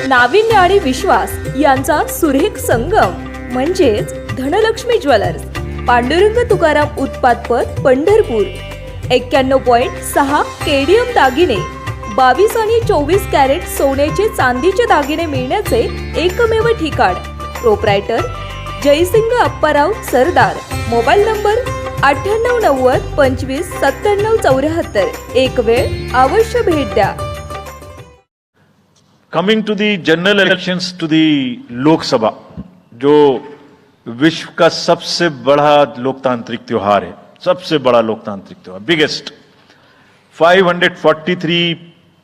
नाविन्य आणि विश्वास यांचा सुरेख संगम म्हणजेच धनलक्ष्मी ज्वेलर्स, पांडुरंग तुकाराम उत्पादपत, पंढरपूर. 91.6 केडीएम दागिने, 22 आणि 24 कॅरेट सोन्याचे चांदीचे दागिने मिळण्याचे एकमेव ठिकाण. Proprietor Jaysingh Apparao Sardar. Mobile number 9890 25 97 74. एक वेळ अवश्य भेट द्या. Coming to the general elections to the Lok Sabha, जो विश्व का सबसे बड़ा लोकतांत्रिक त्योहार है, सबसे बड़ा लोकतांत्रिक त्योहार, biggest. 543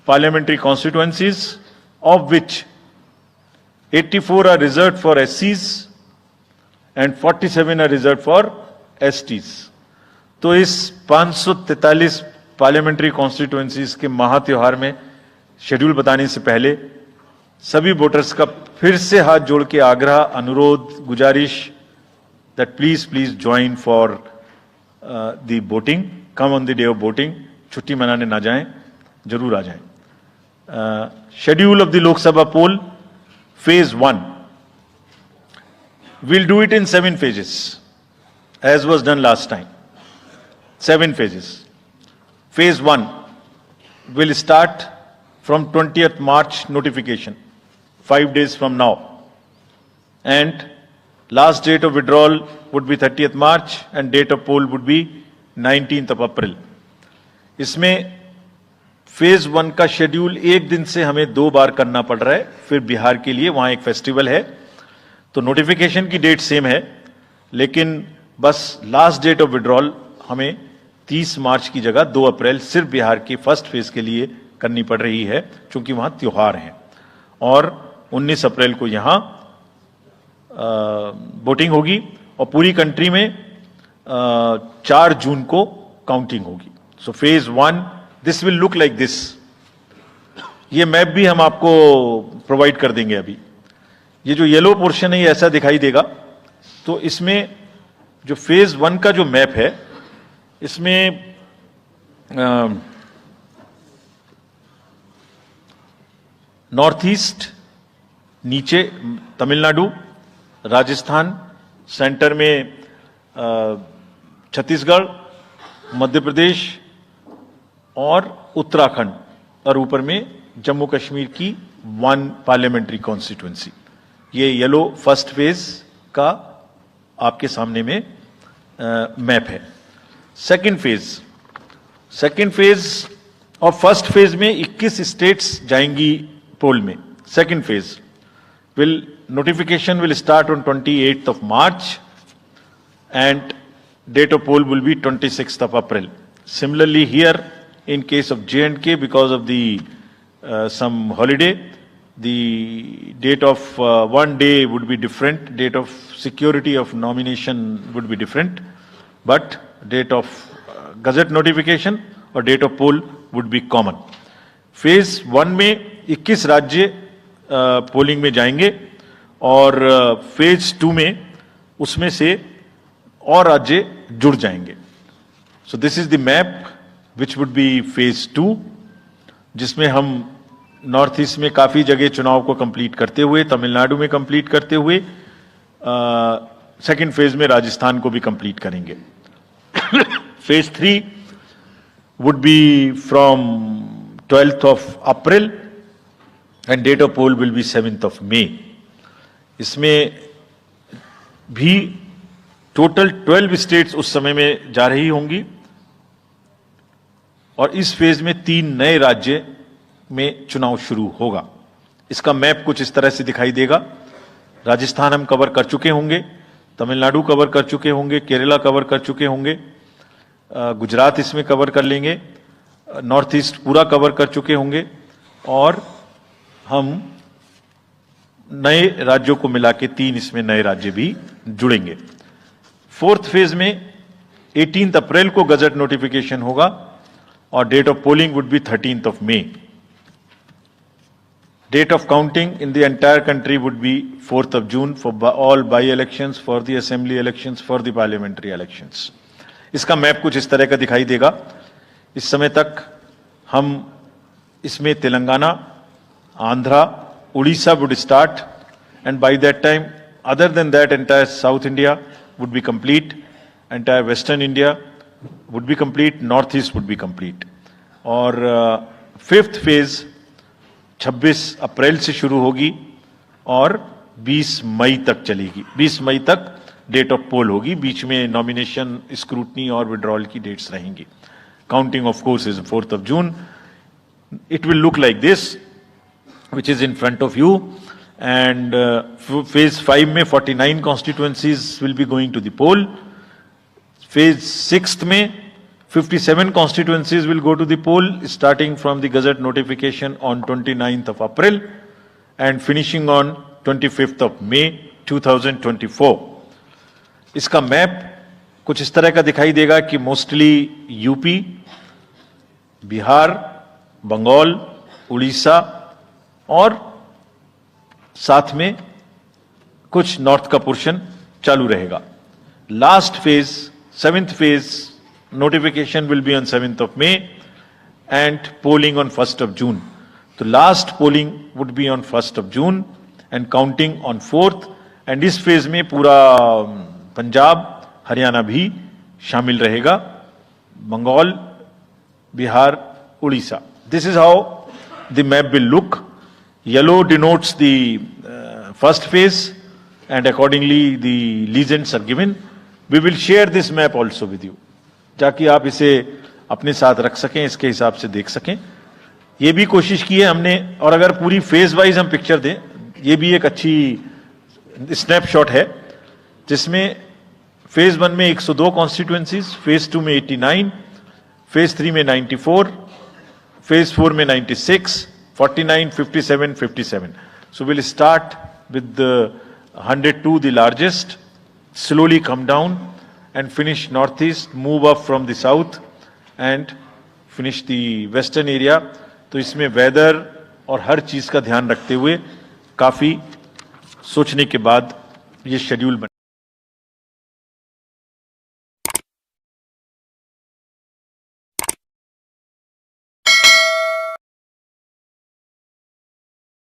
parliamentary constituencies, of which 84 are reserved for SCs and 47 are reserved for STs. तो इस 543 पार्लियामेंट्री कॉन्स्टिट्यूएंसीज के महात्योहार में शेड्यूल बताने से पहले सभी वोटर्स का फिर से हाथ जोड़ के आग्रह, अनुरोध, गुजारिश that please join for the voting. Come on the day of voting. छुट्टी मनाने ना जाएं, जरूर आ जाएं. Schedule of the Lok Sabha poll, phase 1. We'll do it in 7 phases, as was done last time. 7 phases. Phase 1 will start from 20th March notification, 5 days from now. And last date of withdrawal would be 30th March and date of poll would be 19th of April. इसमें phase 1 का schedule एक दिन से हमें 2 बार करना पड़ रहा है. फिर बिहार के लिए वहां एक फेस्टिवल है, तो नोटिफिकेशन की डेट सेम है, लेकिन बस लास्ट डेट ऑफ विड्रॉल हमें 30 मार्च की जगह 2 अप्रैल सिर्फ बिहार की फर्स्ट फेज के लिए करनी पड़ रही है, क्योंकि वहां त्योहार है. और 19 अप्रैल को यहां वोटिंग होगी और पूरी कंट्री में 4 जून को काउंटिंग होगी. So phase 1 this will look like this. ये मैप भी हम आपको प्रोवाइड कर देंगे. अभी ये जो येलो पोर्शन है ये ऐसा दिखाई देगा. तो इसमें जो फेज 1 का जो मैप है, इसमें नॉर्थ ईस्ट नीचे तमिलनाडु, राजस्थान, सेंटर में छत्तीसगढ़, मध्य प्रदेश और उत्तराखंड, और ऊपर में जम्मू कश्मीर की 1 पार्लियामेंट्री कॉन्स्टिट्यूएंसी. ये येलो फर्स्ट फेज का आपके सामने में मैप है. सेकंड फेज और फर्स्ट फेज में 21 स्टेट्स जाएंगी पोल में. Second phase notification will start on 28th of March and date of poll will be 26th of April. Similarly here in case of J&K, because of the some holiday, the date of one day would be different, date of security of nomination would be different, but date of gazette notification or date of poll would be common. Phase 1 में 21 राज्य polling में जाएंगे और phase 2 में उसमें से और राज्य जुड़ जाएंगे. So this is the map which would be phase 2, जिसमें हम नॉर्थ ईस्ट में काफी जगह चुनाव को कंप्लीट करते हुए, तमिलनाडु में कंप्लीट करते हुए, सेकंड फेज में राजस्थान को भी कंप्लीट करेंगे. Phase 3 would be from 12th of April and date of poll will be 7th of May. इसमें भी टोटल 12 स्टेट्स उस समय में जा रही होंगी और इस फेज में 3 नए राज्य में चुनाव शुरू होगा. इसका मैप कुछ इस तरह से दिखाई देगा. राजस्थान हम कवर कर चुके होंगे, तमिलनाडु कवर कर चुके होंगे, केरला कवर कर चुके होंगे, गुजरात इसमें कवर कर लेंगे, नॉर्थ ईस्ट पूरा कवर कर चुके होंगे और हम नए राज्यों को मिला के 3 इसमें नए राज्य भी जुड़ेंगे. फोर्थ फेज में 18 अप्रैल को गजट नोटिफिकेशन होगा और date of polling would be 13th of May. Date of counting in the entire country would be 4th of June for all by-elections, for the assembly elections, for the parliamentary elections. इसका map कुछ इस तरह का दिखाई देगा. इस समय तक हम इसमें Telangana, Andhra, Odisha would start, and by that time, other than that, entire South India would be complete, entire Western India would be complete, Northeast would be complete. और फिफ्थ फेज 26 अप्रैल से शुरू होगी और 20 मई तक चलेगी. 20 मई तक डेट ऑफ पोल होगी. बीच में नॉमिनेशन, स्क्रूटनी और विड्रॉल की डेट्स रहेंगी. Counting of course is 4th of June. It will look like this, which is in front of you. And phase 5 में 49 constituencies will be going to the poll. Phase 6th में 57 constituencies will go to the poll, starting from the Gazette notification on 29th of April and finishing on 25th of May 2024. इसका map कुछ इस तरह का दिखाई देगा कि mostly UP, Bihar, Bengal, Orissa और साथ में कुछ नॉर्थ का पोर्शन चालू रहेगा. Last phase, 7th phase, notification will be on 7th of May and polling on 1st of June. So last polling would be on 1st of June and counting on 4th. And इस phase में पूरा पंजाब, हरियाणा भी शामिल रहेगा, Bengal, Bihar, Orissa. This is how the map will look. Yellow denotes the first phase and accordingly the legends are given. We will share this map also with you, ताकि आप इसे अपने साथ रख सकें, इसके हिसाब से देख सकें. ये भी कोशिश की है हमने, और अगर पूरी फेज वाइज हम पिक्चर दें, ये भी एक अच्छी स्नैपशॉट है, जिसमें फेज 1 में 102 कॉन्स्टिट्यूएंसीज, फेज 2 में 89, फेज 3 में 94, फेज 4 में 96, 49, 57, 57. So we'll start with the 102, the largest, slowly come down and finish northeast, move up from the south and finish the western area. तो इसमें वेदर और हर चीज का ध्यान रखते हुए काफी सोचने के बाद ये शेड्यूल बना.